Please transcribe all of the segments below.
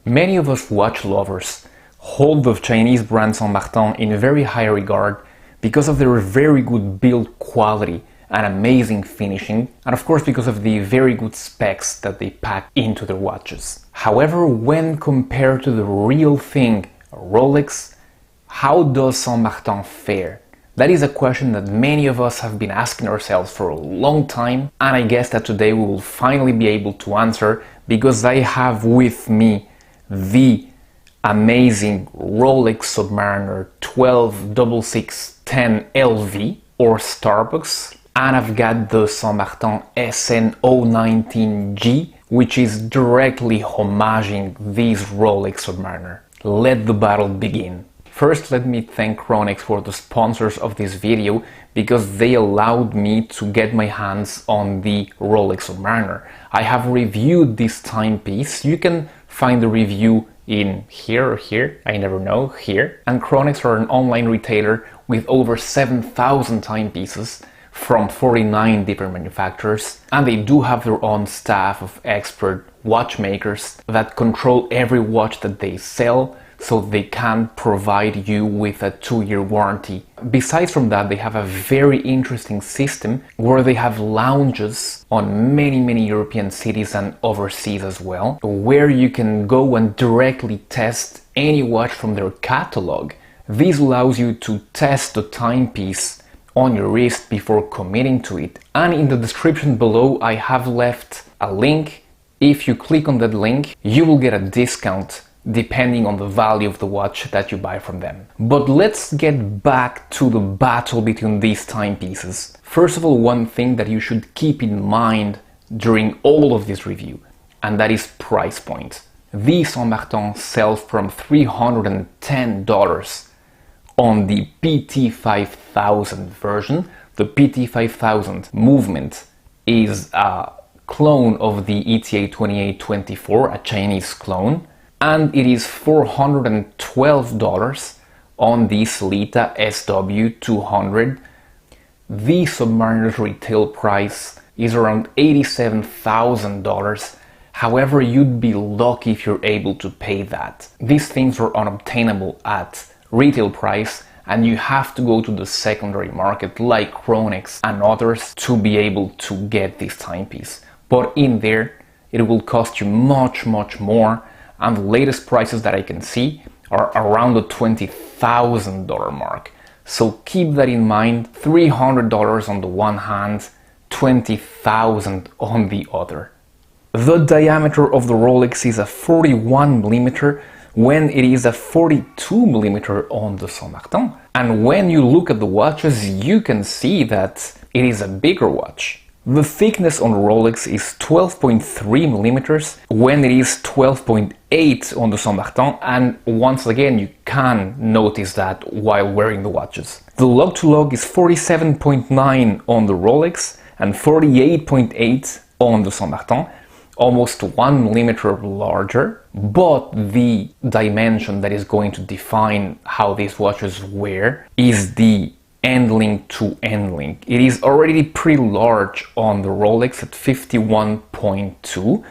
Many of us watch lovers hold the Chinese brand Saint Martin in very high regard because of their very good build quality and amazing finishing, and of course because of the very good specs that they pack into their watches. However, when compared to the real thing, Rolex, how does Saint Martin fare? That is a question that many of us have been asking ourselves for a long time, and I guess that today we will finally be able to answer, because I have with me the amazing Rolex Submariner 126610LV or Starbucks, and I've got the Saint Martin SN019-G, which is directly homaging this Rolex Submariner. Let the battle begin. First, let me thank Rolex for the sponsors of this video, because they allowed me to get my hands on the Rolex Submariner. I have reviewed this timepiece. You can find the review in here or here, I never know, here. And Rolex are an online retailer with over 7,000 timepieces from 49 different manufacturers, and they do have their own staff of expert watchmakers that control every watch that they sell, so they can provide you with a 2-year warranty. Besides from that, they have a very interesting system where they have lounges on many European cities and overseas as well, where you can go and directly test any watch from their catalog. This allows you to test the timepiece on your wrist before committing to it. And in the description below I have left a link. If you click on that link, you will get a discount depending on the value of the watch that you buy from them. But let's get back to the battle between these timepieces. First of all, one thing that you should keep in mind during all of this review, and that is price point. The Saint Martin sells from $310 on the PT5000 version. The PT5000 movement is a clone of the ETA 2824, a Chinese clone, and it is $412 on the Sellita SW200. The Submariner's retail price is around $87,000. However, you'd be lucky if you're able to pay that. These things are unobtainable at retail price, and you have to go to the secondary market like Rolex and others to be able to get this timepiece. But in there, it will cost you much more, and the latest prices that I can see are around the $20,000 mark. So keep that in mind. $300 on the one hand, $20,000 on the other. The diameter of the Rolex is a 41mm when it is a 42mm on the Saint Martin. And when you look at the watches, you can see that it is a bigger watch. The thickness on the Rolex is 12.3mm when it is 12.8 on the Saint Martin, and once again you can notice that while wearing the watches. The log-to-log is 47.9 on the Rolex and 48.8 on the Saint Martin, almost 1mm larger, but the dimension that is going to define how these watches wear is the end link to end link. It is already pretty large on the Rolex at 51.2,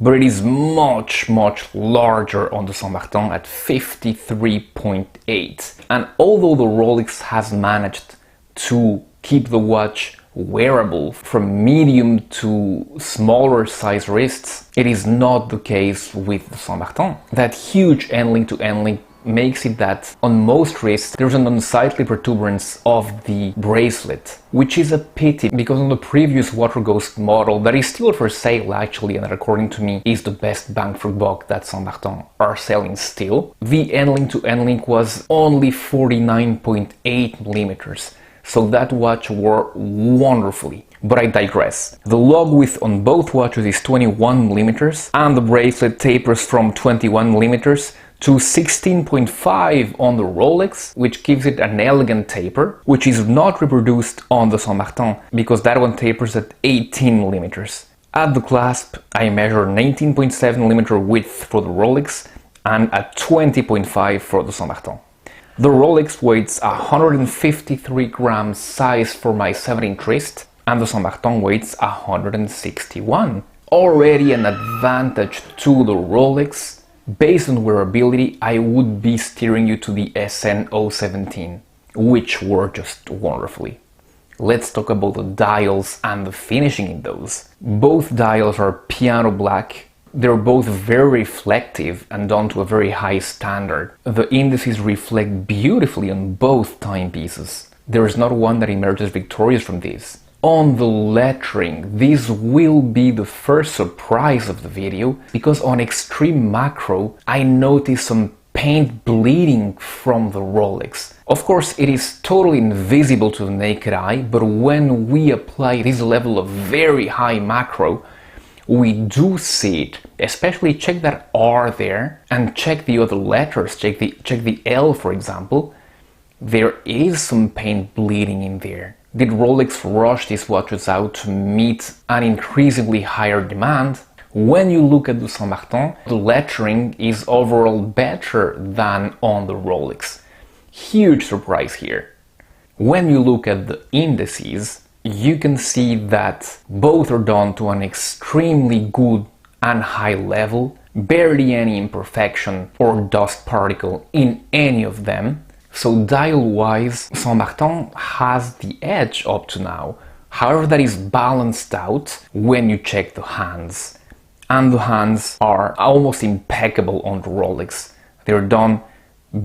but it is much larger on the Saint Martin at 53.8. And although the Rolex has managed to keep the watch wearable from medium to smaller size wrists, it is not the case with the Saint Martin. That huge end link to end link makes it that on most wrists there's an unsightly protuberance of the bracelet, which is a pity, because on the previous Water Ghost model that is still for sale actually, and that according to me is the best bang for buck that Saint Martin are selling still, the end link to end link was only 49.8mm, so that watch wore wonderfully. But I digress. The log width on both watches is 21mm, and the bracelet tapers from 21mm to 16.5 on the Rolex, which gives it an elegant taper, which is not reproduced on the Saint Martin, because that one tapers at 18mm. At the clasp, I measure 19.7mm width for the Rolex and a 20.5 for the Saint Martin. The Rolex weighs 153 grams size for my 7-inch wrist, and the Saint Martin weighs 161. Already an advantage to the Rolex, Based on wearability, I would be steering you to the SN017, which work just wonderfully. Let's talk about the dials and the finishing in those. Both dials are piano black. They're both very reflective and done to a very high standard. The indices reflect beautifully on both timepieces. There is not one that emerges victorious from this. On the lettering, this will be the first surprise of the video, because on extreme macro, I noticed some paint bleeding from the Rolex. Of course, it is totally invisible to the naked eye, but when we apply this level of very high macro, we do see it. Especially check that R there, and check the other letters, check the L for example. There is some paint bleeding in there. Did Rolex rush these watches out to meet an increasingly higher demand? When you look at the Saint Martin, the lettering is overall better than on the Rolex. Huge surprise here. When you look at the indices, you can see that both are done to an extremely good and high level, barely any imperfection or dust particle in any of them. So dial-wise, Saint Martin has the edge up to now. However, that is balanced out when you check the hands. And the hands are almost impeccable on the Rolex. They're done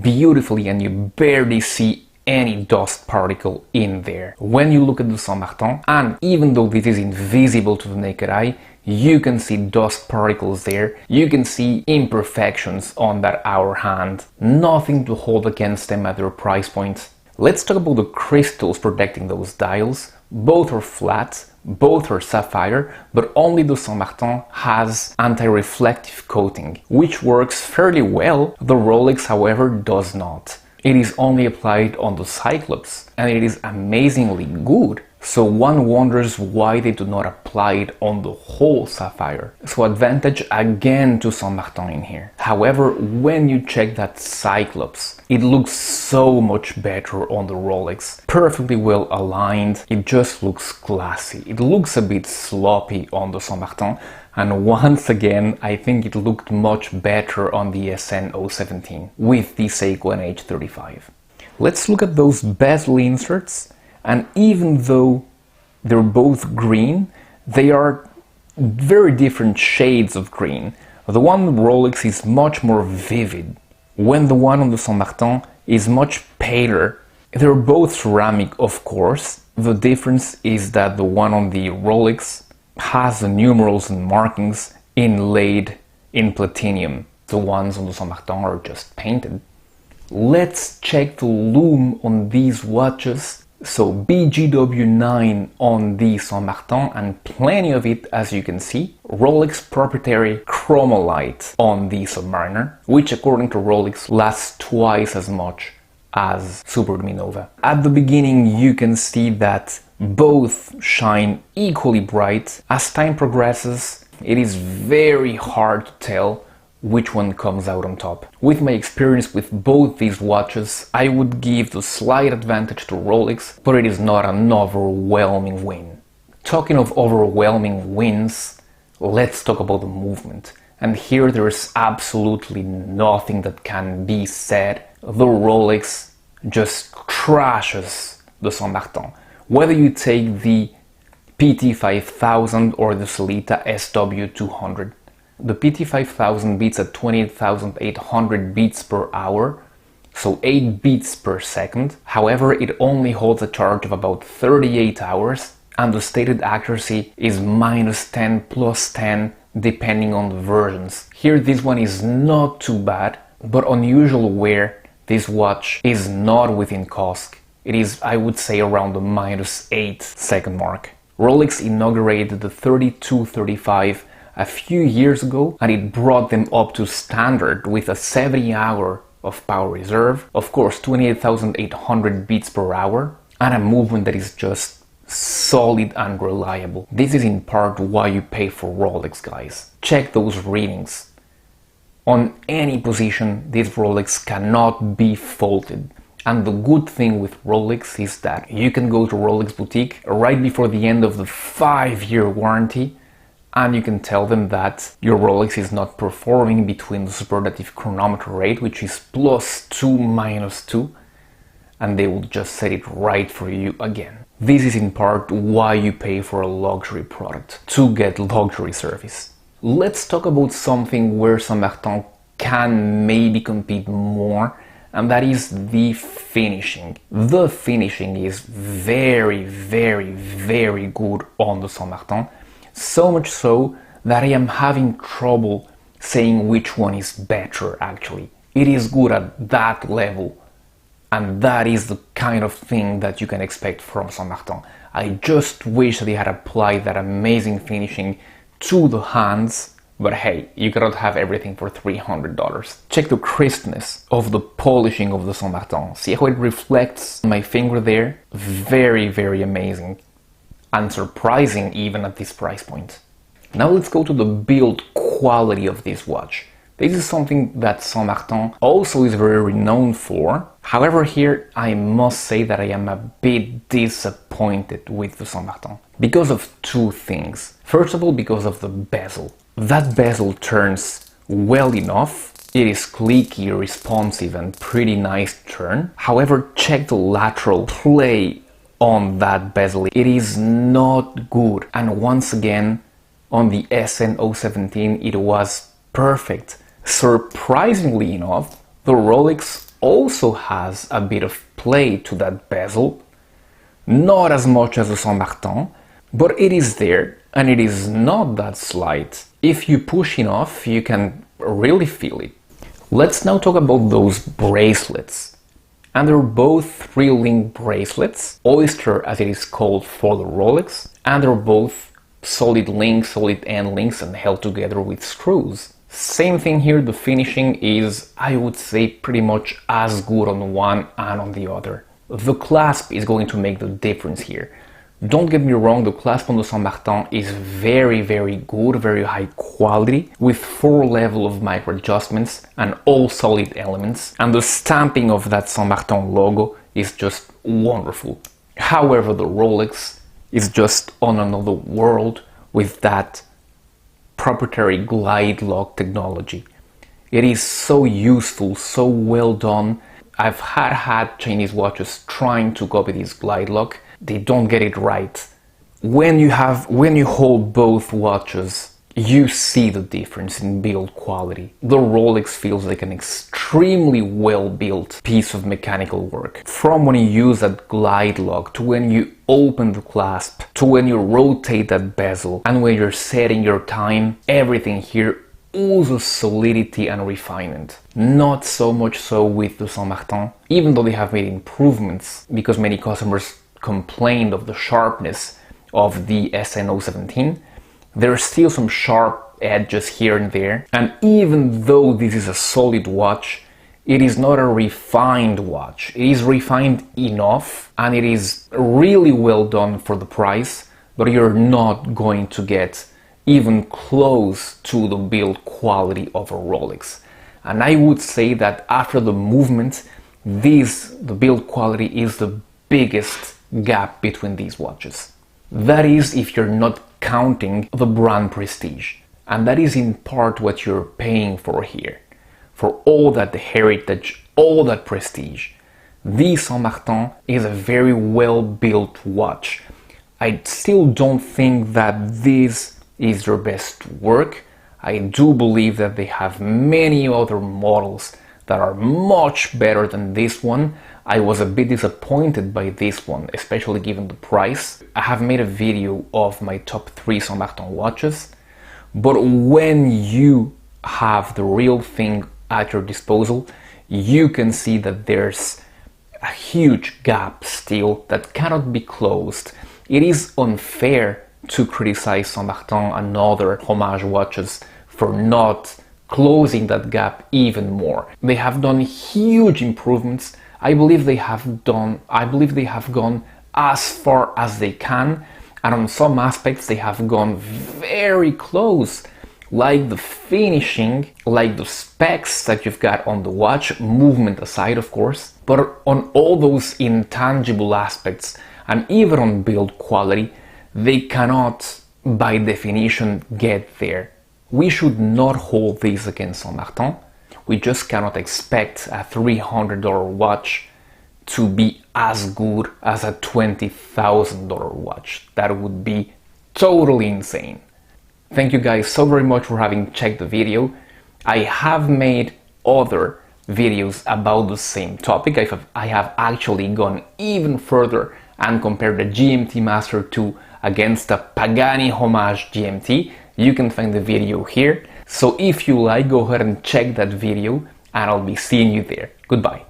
beautifully and you barely see any dust particle in there. When you look at the Saint Martin, and even though this is invisible to the naked eye, you can see dust particles there, you can see imperfections on that hour hand. Nothing to hold against them at their price point. Let's talk about the crystals protecting those dials. Both are flat, both are sapphire, but only the Saint Martin has anti-reflective coating, which works fairly well. The Rolex, however, does not. It is only applied on the Cyclops, and it is amazingly good. So one wonders why they do not apply it on the whole sapphire. So advantage again to Saint Martin in here. However, when you check that Cyclops, it looks so much better on the Rolex. Perfectly well aligned, it just looks classy. It looks a bit sloppy on the Saint Martin, and once again, I think it looked much better on the SN017 with the Seiko NH35. Let's look at those bezel inserts. And even though they're both green, they are very different shades of green. The one on the Rolex is much more vivid, when the one on the Saint Martin is much paler. They're both ceramic, of course. The difference is that the one on the Rolex has the numerals and markings inlaid in platinum. The ones on the Saint Martin are just painted. Let's check the lume on these watches. So BGW9 on the Saint Martin, and plenty of it as you can see. Rolex proprietary chromolite on the Submariner, which according to Rolex lasts twice as much as Superluminova. At the beginning you can see that both shine equally bright. As time progresses, it is very hard to tell which one comes out on top. With my experience with both these watches, I would give the slight advantage to Rolex, but it is not an overwhelming win. Talking of overwhelming wins, let's talk about the movement. And here there is absolutely nothing that can be said. The Rolex just crashes the Saint Martin. Whether you take the PT5000 or the Sellita SW200. The PT5000 beats at 28,800 beats per hour, so 8 beats per second. However, it only holds a charge of about 38 hours, and the stated accuracy is -10, +10, depending on the versions. Here this one is not too bad, but unusual wear, this watch is not within COSC. It is, I would say, around the -8 second mark. Rolex inaugurated the 3235 a few years ago, and it brought them up to standard with a 70 hour of power reserve, of course 28,800 beats per hour, and a movement that is just solid and reliable. This is in part why you pay for Rolex, guys. Check those readings. On any position, this Rolex cannot be faulted. And the good thing with Rolex is that you can go to Rolex boutique right before the end of the 5-year warranty and you can tell them that your Rolex is not performing between the superlative chronometer rate, which is +2, -2, and they will just set it right for you again. This is in part why you pay for a luxury product, to get luxury service. Let's talk about something where Saint Martin can maybe compete more, and that is the finishing. The finishing is very, very, very good on the Saint Martin, so much so that I am having trouble saying which one is better actually. It is good at that level, and that is the kind of thing that you can expect from Saint Martin. I just wish they had applied that amazing finishing to the hands. But hey, you cannot have everything for $300. Check the crispness of the polishing of the Saint Martin. See how it reflects on my finger there? Very, very amazing. And surprising even at this price point. Now let's go to the build quality of this watch. This is something that Saint Martin also is very renowned for. However, here I must say that I am a bit disappointed with the Saint Martin. Because of two things. First of all, because of the bezel. That bezel turns well enough. It is clicky, responsive, and pretty nice turn. However, check the lateral play on that bezel. It is not good. And once again, on the SN017, it was perfect. Surprisingly enough, the Rolex also has a bit of play to that bezel. Not as much as the Saint Martin, but it is there, and it is not that slight. If you push enough, you can really feel it. Let's now talk about those bracelets. And they're both 3-link bracelets, Oyster as it is called for the Rolex, and they're both solid links, solid end links, and held together with screws. Same thing here, the finishing is, I would say, pretty much as good on one and on the other. The clasp is going to make the difference here. Don't get me wrong, the clasp on the Saint Martin is very, very good, very high quality, with 4 levels of micro adjustments and all solid elements, and the stamping of that Saint Martin logo is just wonderful. However, the Rolex is just on another world with that proprietary glide lock technology. It is so useful, so well done. I've had Chinese watches trying to copy this glide lock. They don't get it right. When you hold both watches, you see the difference in build quality. The Rolex feels like an extremely well-built piece of mechanical work. From when you use that glide lock, to when you open the clasp, to when you rotate that bezel, and when you're setting your time, everything here oozes solidity and refinement. Not so much so with the Saint Martin, even though they have made improvements, because many customers complained of the sharpness of the SN017. There are still some sharp edges here and there, and even though this is a solid watch, it is not a refined watch. It is refined enough, and it is really well done for the price, but you're not going to get even close to the build quality of a Rolex. And I would say that after the movement, the build quality is the biggest gap between these watches. That is if you're not counting the brand prestige. And that is in part what you're paying for here. For all that heritage, all that prestige. The Saint Martin is a very well built watch. I still don't think that this is their best work. I do believe that they have many other models that are much better than this one. I was a bit disappointed by this one, especially given the price. I have made a video of my top 3 Saint Martin watches, but when you have the real thing at your disposal, you can see that there's a huge gap still that cannot be closed. It is unfair to criticize Saint Martin and other Homage watches for not closing that gap even more. They have done huge improvements. I believe they have gone as far as they can, and on some aspects they have gone very close, like the finishing, like the specs that you've got on the watch, movement aside of course, but on all those intangible aspects and even on build quality, they cannot by definition get there. We should not hold this against Saint Martin. We just cannot expect a $300 watch to be as good as a $20,000 watch. That would be totally insane. Thank you guys so very much for having checked the video. I have made other videos about the same topic. I have actually gone even further and compared the GMT Master 2 against the Pagani Homage GMT. You can find the video here. So if you like, go ahead and check that video and I'll be seeing you there. Goodbye.